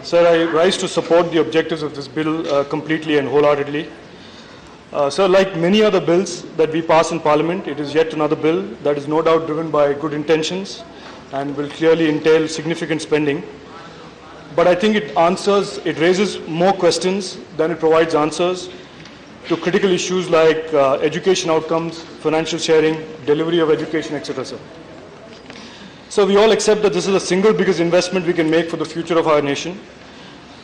Sir, I rise to support the objectives of this bill completely and wholeheartedly. Sir, like many other bills that we pass in Parliament, it is yet another bill that is no doubt driven by good intentions and will clearly entail significant spending. But I think it raises more questions than it provides answers to critical issues like education outcomes, financial sharing, delivery of education, etc. Sir. So we all accept that this is the single biggest investment we can make for the future of our nation.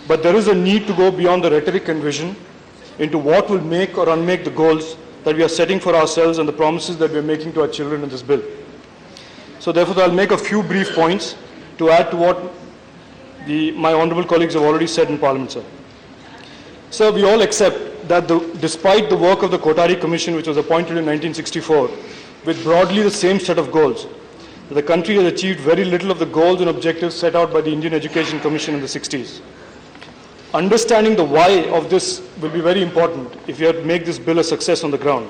But there is a need to go beyond the rhetoric and vision into what will make or unmake the goals that we are setting for ourselves and the promises that we are making to our children in this bill. So therefore, I'll make a few brief points to add to what my honourable colleagues have already said in Parliament, sir. Sir, we all accept that despite the work of the Kothari Commission, which was appointed in 1964, with broadly the same set of goals, the country has achieved very little of the goals and objectives set out by the Indian Education Commission in the 60s. Understanding the why of this will be very important if we are to make this bill a success on the ground.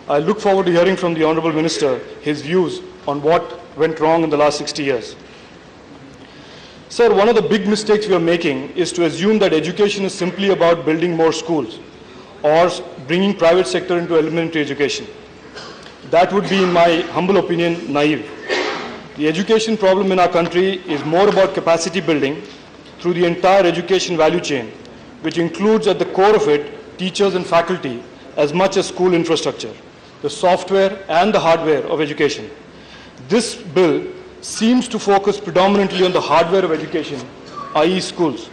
I look forward to hearing from the Honourable Minister his views on what went wrong in the last 60 years. Sir, one of the big mistakes we are making is to assume that education is simply about building more schools or bringing private sector into elementary education. That would be, in my humble opinion, naive. The education problem in our country is more about capacity building through the entire education value chain, which includes at the core of it teachers and faculty as much as school infrastructure, the software and the hardware of education. This bill seems to focus predominantly on the hardware of education, i.e. schools.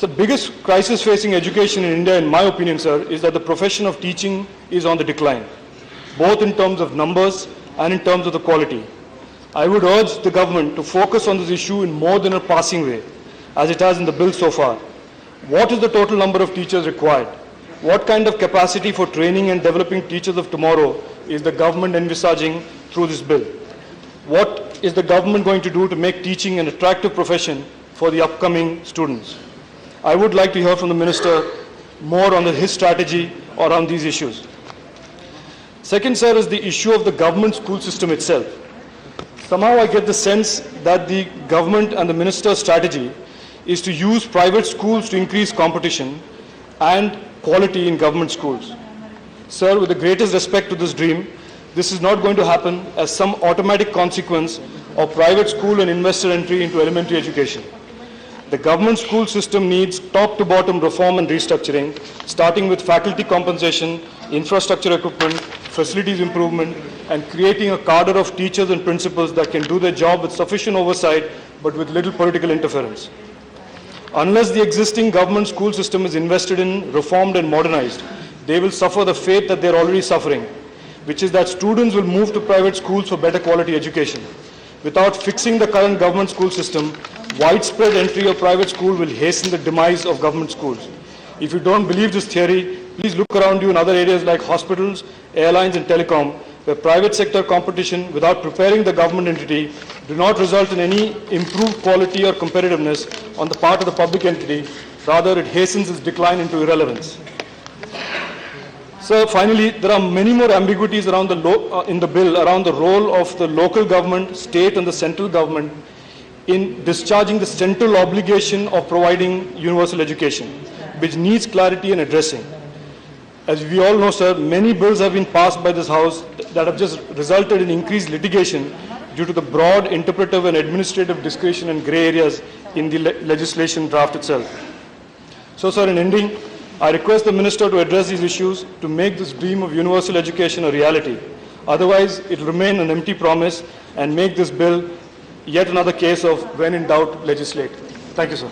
The biggest crisis facing education in India, in my opinion, sir, is that the profession of teaching is on the decline, both in terms of numbers and in terms of the quality. I would urge the government to focus on this issue in more than a passing way, as it has in the bill so far. What is the total number of teachers required? What kind of capacity for training and developing teachers of tomorrow is the government envisaging through this bill? What is the government going to do to make teaching an attractive profession for the upcoming students? I would like to hear from the Minister more on his strategy around these issues. Second, sir, is the issue of the government school system itself. Somehow I get the sense that the government and the minister's strategy is to use private schools to increase competition and quality in government schools. Sir, with the greatest respect to this dream, this is not going to happen as some automatic consequence of private school and investor entry into elementary education. The government school system needs top-to-bottom reform and restructuring, starting with faculty compensation, infrastructure equipment, facilities improvement, and creating a cadre of teachers and principals that can do their job with sufficient oversight but with little political interference. Unless the existing government school system is invested in, reformed and modernized, they will suffer the fate that they are already suffering, which is that students will move to private schools for better quality education. Without fixing the current government school system, widespread entry of private school will hasten the demise of government schools. If you don't believe this theory, please look around you in other areas like hospitals, airlines and telecom, where private sector competition without preparing the government entity do not result in any improved quality or competitiveness on the part of the public entity. Rather, it hastens its decline into irrelevance. So finally, there are many more ambiguities around in the bill around the role of the local government, state and the central government in discharging the central obligation of providing universal education, which needs clarity and addressing. As we all know, sir, many bills have been passed by this House that have just resulted in increased litigation due to the broad interpretive and administrative discretion and grey areas in the legislation draft itself. So, sir, in ending, I request the Minister to address these issues to make this dream of universal education a reality. Otherwise, it will remain an empty promise and make this bill yet another case of when in doubt, legislate. Thank you, sir.